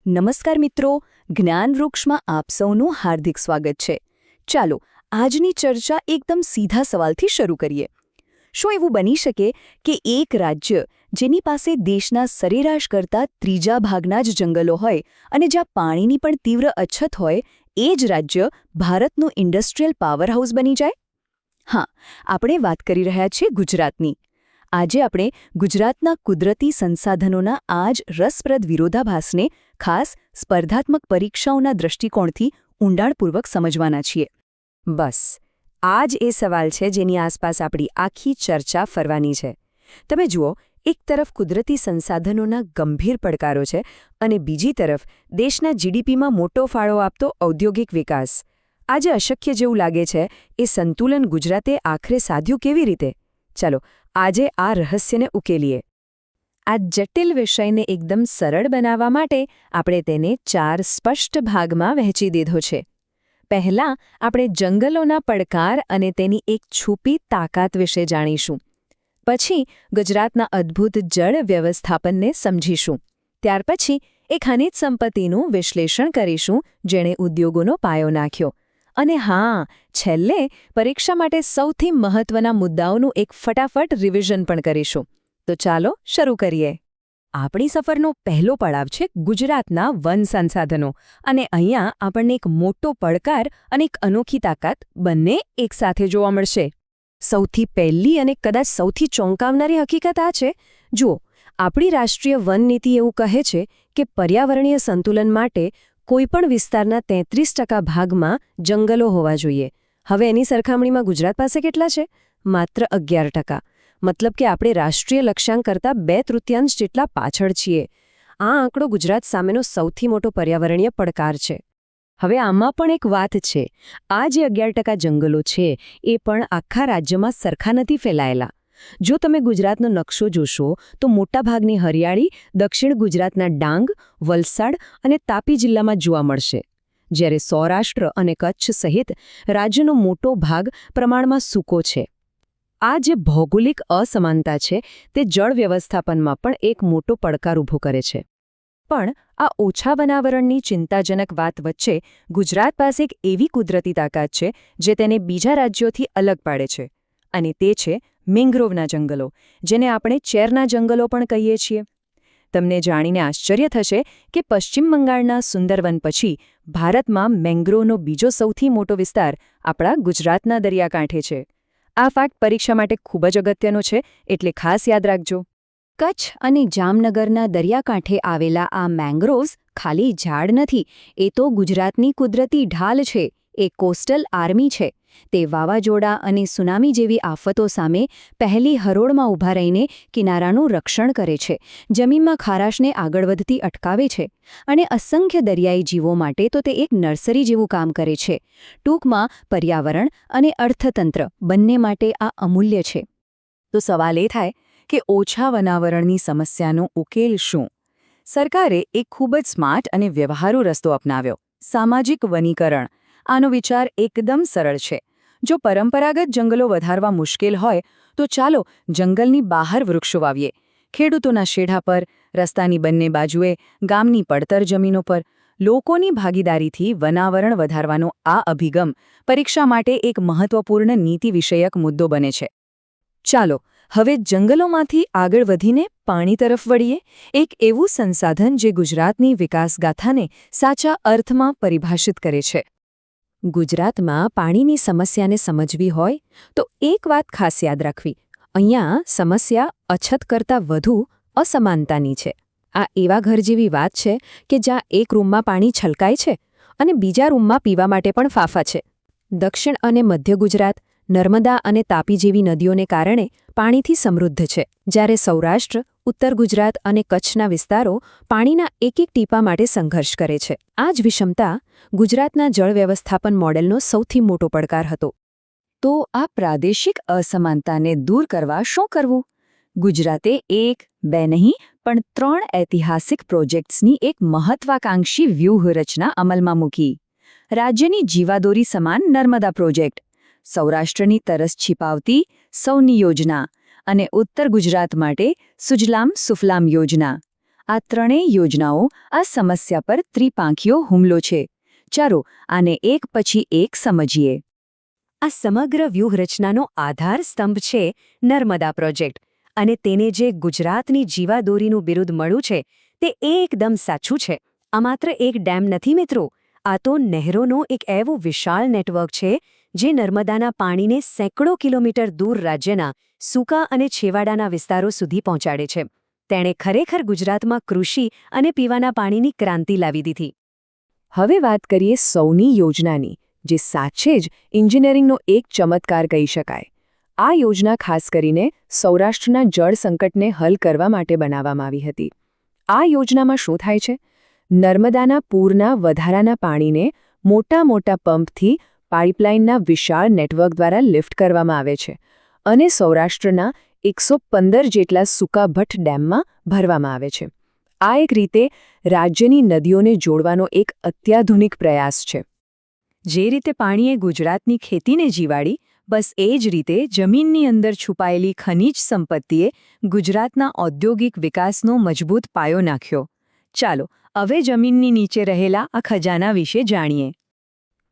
નમસ્કાર મિત્રો, જ્ઞાન વૃક્ષમાં આપ સૌનું હાર્દિક સ્વાગત છે. ચાલો આજની ચર્ચા એકદમ સીધા સવાલથી શરૂ કરીએ. શું એવું બની શકે કે એક રાજ્ય જેની પાસે દેશના સરેરાશ કરતાં ત્રીજા ભાગના જ જંગલો હોય અને જ્યાં પાણીની પણ તીવ્ર અછત હોય, એ જ રાજ્ય ભારતનું ઇન્ડસ્ટ્રીયલ પાવરહાઉસ બની જાય? હા, આપણે વાત કરી રહ્યા છીએ ગુજરાતની. આજે આપણે ગુજરાતના કુદરતી સંસાધનોના આ જ રસપ્રદ વિરોધાભાસને ખાસ સ્પર્ધાત્મક પરીક્ષાઓના દૃષ્ટિકોણથી ઊંડાણપૂર્વક સમજવાના છીએ. બસ આ જ એ સવાલ છે જેની આસપાસ આપણી આખી ચર્ચા ફરવાની છે. તમે જુઓ, એક તરફ કુદરતી સંસાધનોના ગંભીર પડકારો છે અને બીજી તરફ દેશના જીડીપીમાં મોટો ફાળો આપતો ઔદ્યોગિક વિકાસ. આજે અશક્ય જેવું લાગે છે, એ સંતુલન ગુજરાતે આખરે સાધ્યું કેવી રીતે? ચાલો આજે આ રહસ્યને ઉકેલીએ. આ જટિલ વિષયને એકદમ સરળ બનાવવા માટે આપણે તેને 4 સ્પષ્ટ ભાગમાં વહેંચી દીધો છે. પહેલાં આપણે જંગલોના પડકાર અને તેની એક છુપી તાકાત વિશે જાણીશું. પછી ગુજરાતના અદ્ભુત જળ વ્યવસ્થાપનને સમજીશું. ત્યાર પછી એ ખનિજ સંપત્તિનું વિશ્લેષણ કરીશું જેણે ઉદ્યોગોનો પાયો નાખ્યો. અને હા, છેલ્લે પરીક્ષા માટે સૌથી મહત્વના મુદ્દાઓનું એક ફટાફટ રિવિઝન પણ કરીશું. તો ચાલો શરૂ કરીએ. આપણી સફરનો પહેલો પડાવ છે ગુજરાતના વન સંસાધનો. અને અહીંયા આપણને એક મોટો પડકાર અને એક અનોખી તાકાત બંને એકસાથે જોવા મળશે. સૌથી પહેલી અને કદાચ સૌથી ચોંકાવનારી હકીકત આ છે, જુઓ, આપણી રાષ્ટ્રીય વન નીતિ એવું કહે છે કે પર્યાવરણીય સંતુલન માટે કોઈપણ વિસ્તારના 33% ભાગમાં જંગલો હોવા જોઈએ. હવે એની સરખામણીમાં ગુજરાત પાસે કેટલા છે? માત્ર 11%. મતલબ કે આપણે રાષ્ટ્રીય લક્ષ્યાંક કરતાં 2/3 જેટલા પાછળ છીએ. આ આંકડો ગુજરાત સામેનો સૌથી મોટો પર્યાવરણીય પડકાર છે. હવે આમાં પણ એક વાત છે, આ જે 11% જંગલો છે એ પણ આખા રાજ્યમાં સરખા નથી ફેલાયેલા. જો તમે ગુજરાતનો નકશો જોશો તો મોટાભાગની હરિયાળી દક્ષિણ ગુજરાતના ડાંગ, વલસાડ અને તાપી જિલ્લામાં જોવા મળશે, જ્યારે સૌરાષ્ટ્ર અને કચ્છ સહિત રાજ્યનો મોટો ભાગ પ્રમાણમાં સૂકો છે. આ જે ભૌગોલિક અસમાનતા છે તે જળ વ્યવસ્થાપનમાં પણ એક મોટો પડકાર ઊભો કરે છે. પણ આ ઓછા બનાવરણની ચિંતાજનક વાત વચ્ચે ગુજરાત પાસે એક એવી કુદરતી તાકાત છે જે તેને બીજા રાજ્યોથી અલગ પાડે છે, અને તે છે મેંગ્રોવના જંગલો, જેને આપણે ચેરના જંગલો પણ કહીએ છીએ. તમને જાણીને આશ્ચર્ય થશે કે પશ્ચિમ બંગાળના સુંદરવન પછી ભારતમાં મેંગ્રોવનો બીજો સૌથી મોટો વિસ્તાર આપણા ગુજરાતના દરિયાકાંઠે છે. આ ફેક્ટ પરીક્ષા માટે ખૂબ જ અગત્યનો છે, એટલે ખાસ યાદ રાખજો. કચ્છ અને જામનગરના દરિયાકાંઠે આવેલા આ મેંગ્રોવ્સ ખાલી ઝાડ નથી, એ તો ગુજરાતની કુદરતી ઢાલ છે. એ કોસ્ટલ આર્મી છે. તે વાવાઝોડા અને સુનામી જેવી આફતો સામે પહેલી હરોળમાં ઊભા રહીને કિનારાનું રક્ષણ કરે છે, જમીનમાં ખારાશને આગળ વધતી અટકાવે છે, અને અસંખ્ય દરિયાઈ જીવો માટે તો તે એક નર્સરી જેવું કામ કરે છે. ટૂંકમાં પર્યાવરણ અને અર્થતંત્ર બંને માટે આ અમૂલ્ય છે. તો સવાલ એ થાય કે ઓછા વનાવરણની સમસ્યાનો ઉકેલ શું? સરકારે એક ખૂબ જ સ્માર્ટ અને વ્યવહારુ રસ્તો અપનાવ્યો: સામાજિક વનીકરણ. આનો વિચાર એકદમ સરળ છે. જો પરંપરાગત જંગલો વધારવા મુશ્કેલ હોય તો ચાલો જંગલની બહાર વૃક્ષો વાવીએ. ખેડૂતોના શેઢા પર, રસ્તાની બંને બાજુએ, ગામની પડતર જમીનો પર. લોકોની ભાગીદારીથી વનાવરણ વધારવાનો આ અભિગમ પરીક્ષા માટે એક મહત્વપૂર્ણ નીતિ વિષયક મુદ્દો બને છે. ચાલો હવે જંગલોમાંથી આગળ વધીને પાણી તરફ વળીએ. એક એવું સંસાધન જે ગુજરાતની વિકાસગાથાને સાચા અર્થમાં પરિભાષિત કરે છે. ગુજરાતમાં પાણીની સમસ્યાને સમજવી હોય તો એક વાત ખાસ યાદ રાખવી: અહીંયા સમસ્યા અછત કરતાં વધુ અસમાનતાની છે. આ એવા ઘર જેવી વાત છે કે જ્યાં એક રૂમમાં પાણી છલકાય છે અને બીજા રૂમમાં પીવા માટે પણ ફાફા છે. દક્ષિણ અને મધ્ય ગુજરાત નર્મદા અને તાપી જેવી નદીઓને કારણે પાણીથી સમૃદ્ધ છે, જ્યારે સૌરાષ્ટ્ર, ઉત્તર ગુજરાત અને કચ્છના વિસ્તારો પાણીના એક એક ટીપા માટે સંઘર્ષ કરે છે. આ જ વિષમતા ગુજરાતના જળ વ્યવસ્થાપન મોડેલનો સૌથી મોટો પડકાર હતો. તો આ પ્રાદેશિક અસમાનતાને દૂર કરવા શું કરવું? ગુજરાતે 1, 2 નહીં પણ 3 ઐતિહાસિક પ્રોજેક્ટ્સની એક મહત્વાકાંક્ષી વ્યૂહરચના અમલમાં મૂકી. રાજ્યની જીવાદોરી સમાન નર્મદા પ્રોજેક્ટ, સૌરાષ્ટ્રની તરસ છીપાવતી સૌની યોજના અને ઉત્તર ગુજરાત માટે સુજલામ સુફલામ યોજના. આ ત્રણેય યોજનાઓ આ સમસ્યા પર ત્રિપાંખીયો હુમલો છે. ચાલો આને એક પછી એક સમજીએ. આ સમગ્ર વ્યૂહરચનાનો આધાર સ્તંભ છે નર્મદા પ્રોજેક્ટ, અને તેને જે ગુજરાતની જીવાદોરીનું બિરુદ મળ્યું છે તે એકદમ સાચું છે. આ માત્ર એક ડેમ નથી મિત્રો, આ તો નહેરોનો એક એવું વિશાળ નેટવર્ક છે જે નર્મદાના પાણીને સેંકડો કિલોમીટર દૂર રાજ્યના સૂકા અને છેવાડાના વિસ્તારો સુધી પહોંચાડે છે. તેણે ખરેખર ગુજરાતમાં કૃષિ અને પીવાના પાણીની ક્રાંતિ લાવી દીધી. હવે વાત કરીએ સૌની યોજનાની, જે સાચે જ એન્જિનિયરિંગનો એક ચમત્કાર કહી શકાય. આ યોજના ખાસ કરીને સૌરાષ્ટ્રના જળ સંકટને હલ કરવા માટે બનાવવામાં આવી હતી. આ યોજનામાં શું થાય છે? નર્મદાના પૂરના વધારાના પાણીને મોટા મોટા પંપથી પાઇપલાઇનના વિશાળ નેટવર્ક દ્વારા લિફ્ટ કરવામાં આવે છે અને સૌરાષ્ટ્રના 115 જેટલા સૂકાભઠ્ઠ ડેમમાં ભરવામાં આવે છે. આ એક રીતે રાજ્યની નદીઓને જોડવાનો એક અત્યાધુનિક પ્રયાસ છે. જે રીતે પાણીએ ગુજરાતની ખેતીને જીવાડી, બસ એ જ રીતે જમીનની અંદર છુપાયેલી ખનિજ સંપત્તિએ ગુજરાતના ઔદ્યોગિક વિકાસનો મજબૂત પાયો નાખ્યો. ચાલો હવે જમીનની નીચે રહેલા આ ખજાના વિશે જાણીએ.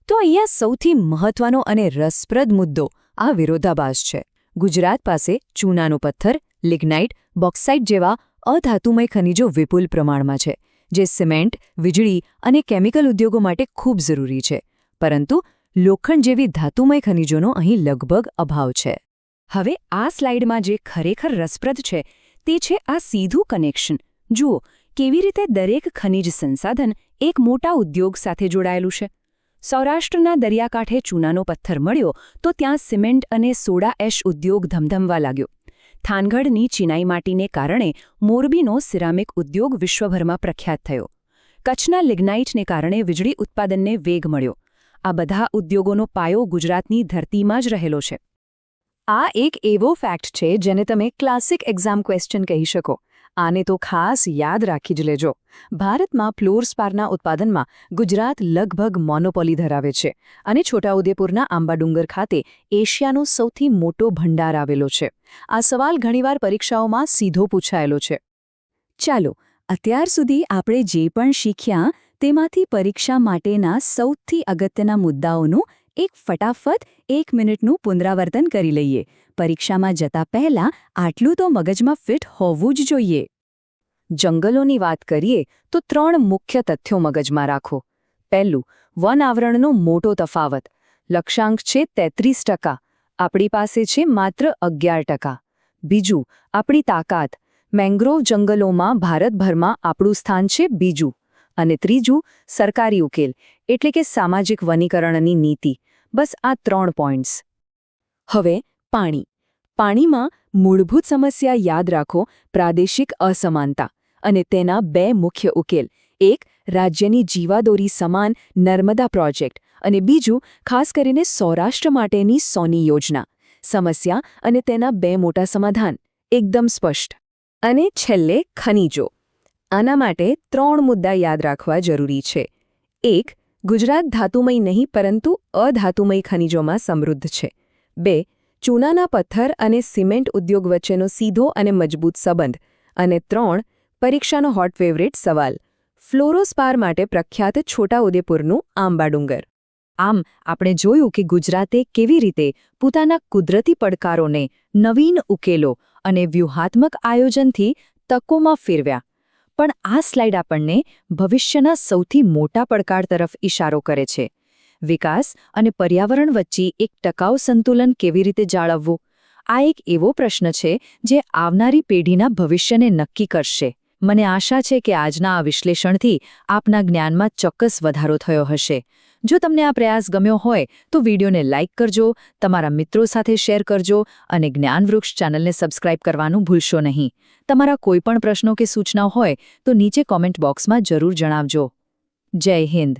તો અહીંયા સૌથી મહત્વનો અને રસપ્રદ મુદ્દો આ વિરોધાભાસ છે. ગુજરાત પાસે ચૂનાનો પથ્થર, લિગ્નાઇટ, બોક્સાઇટ જેવા અધાતુમય ખનિજો વિપુલ પ્રમાણમાં છે, જે સિમેન્ટ, વીજળી અને કેમિકલ ઉદ્યોગો માટે ખૂબ જરૂરી છે. પરંતુ લોખંડ જેવી ધાતુમય ખનિજોનો અહીં લગભગ અભાવ છે. હવે આ સ્લાઇડમાં જે ખરેખર રસપ્રદ છે તે છે આ સીધું કનેક્શન. જુઓ કેવી રીતે દરેક ખનિજ સંસાધન એક મોટા ઉદ્યોગ સાથે જોડાયેલું છે. સૌરાષ્ટ્રના દરિયાકાંઠે ચૂનાનો પથ્થર મળ્યો તો ત્યાં સિમેન્ટ અને સોડા એશ ઉદ્યોગ ધમધમવા લાગ્યો. થાનગઢની ચિનાઈ માટીને કારણે મોરબીનો સિરામિક ઉદ્યોગ વિશ્વભરમાં પ્રખ્યાત થયો. કચ્છના લિગ્નાઇટને કારણે વીજળી ઉત્પાદનને વેગ મળ્યો. આ બધા ઉદ્યોગોનો પાયો ગુજરાતની ધરતીમાં જ રહેલો છે. આ એક એવો ફેક્ટ છે જેને તમે ક્લાસિક એક્ઝામ ક્વેશ્ચન કહી શકો. આને તો ખાસ યાદ રાખી જ લેજો. ભારતમાં ફ્લોરસ્પારના ઉત્પાદનમાં ગુજરાત લગભગ મોનોપોલી ધરાવે છે અને છોટાઉદેપુરના આંબાડુંગર ખાતે એશિયાનો સૌથી મોટો ભંડાર આવેલો છે. આ સવાલ ઘણીવાર પરીક્ષાઓમાં સીધો પૂછાયેલો છે. ચાલો અત્યાર સુધી આપણે જે પણ શીખ્યા તેમાંથી પરીક્ષા માટેના સૌથી અગત્યના મુદ્દાઓનું એક ફટાફટ 1 મિનિટનું પુનરાવર્તન કરી લઈએ. પરીક્ષામાં જતા પહેલા આટલું તો મગજમાં ફિટ હોવું જ જોઈએ. જંગલોની વાત કરીએ તો 3 મુખ્ય તથ્યો મગજમાં રાખો. પહેલું, વન આવરણનો મોટો તફાવત. લક્ષ્યાંક છે 33%, આપણી પાસે છે માત્ર 11%. બીજું, આપણી તાકાત. મેંગ્રોવ જંગલોમાં ભારતભરમાં આપણું સ્થાન છે બીજું. અને ત્રીજું, સરકારી ઉકેલ એટલે કે સામાજિક વનીકરણની નીતિ. બસ આ 3 પોઈન્ટ્સ. હવે પાણી. પાણીમાં મૂળભૂત સમસ્યા યાદ રાખો, પ્રાદેશિક અસમાનતા અને તેના 2 મુખ્ય ઉકેલ. એક, રાજ્યની જીવાદોરી સમાન નર્મદા પ્રોજેક્ટ, અને બીજું ખાસ કરીને સૌરાષ્ટ્ર માટેની સોની યોજના. સમસ્યા અને તેના 2 મોટા સમાધાન એકદમ સ્પષ્ટ. અને છેલ્લે ખનિજો. આના માટે 3 મુદ્દા યાદ રાખવા જરૂરી છે. 1. ગુજરાત ધાતુમય નહીં પરંતુ અધાતુમય ખનિજોમાં સમૃદ્ધ છે. 2. ચૂનાના પથ્થર અને સિમેન્ટ ઉદ્યોગ વચ્ચેનો સીધો અને મજબૂત સંબંધ. અને 3. પરીક્ષાનો હોટ ફેવરેટ સવાલ, ફ્લોરોસ્પાર માટે પ્રખ્યાત છોટાઉદેપુરનું આંબાડુંગર. આમ આપણે જોયું કે ગુજરાતે કેવી રીતે પોતાના કુદરતી પડકારોને નવીન ઉકેલો અને વ્યૂહાત્મક આયોજનથી તકોમાં ફેરવ્યા. પણ આ સ્લાઇડ આપણને ભવિષ્યના સૌથી મોટા પડકાર તરફ ઇશારો કરે છે. વિકાસ અને પર્યાવરણ વચ્ચે એક ટકાઉ સંતુલન કેવી રીતે જાળવવું? આ એક એવો પ્રશ્ન છે જે આવનારી પેઢીના ભવિષ્યને નક્કી કરશે. મને આશા છે કે આજના આ વિશ્લેષણથી આપના જ્ઞાનમાં ચોક્કસ વધારો થયો હશે. જો તમને આ પ્રયાસ ગમ્યો હોય તો વિડીયોને લાઇક કરજો, તમારા મિત્રો સાથે શેર કરજો અને જ્ઞાનવૃક્ષ ચેનલને સબસ્ક્રાઇબ કરવાનું ભૂલશો નહીં. તમારા કોઈ પણ પ્રશ્નો કે સૂચનાઓ હોય તો નીચે કોમેન્ટ બોક્સમાં જરૂર જણાવજો. જય હિન્દ.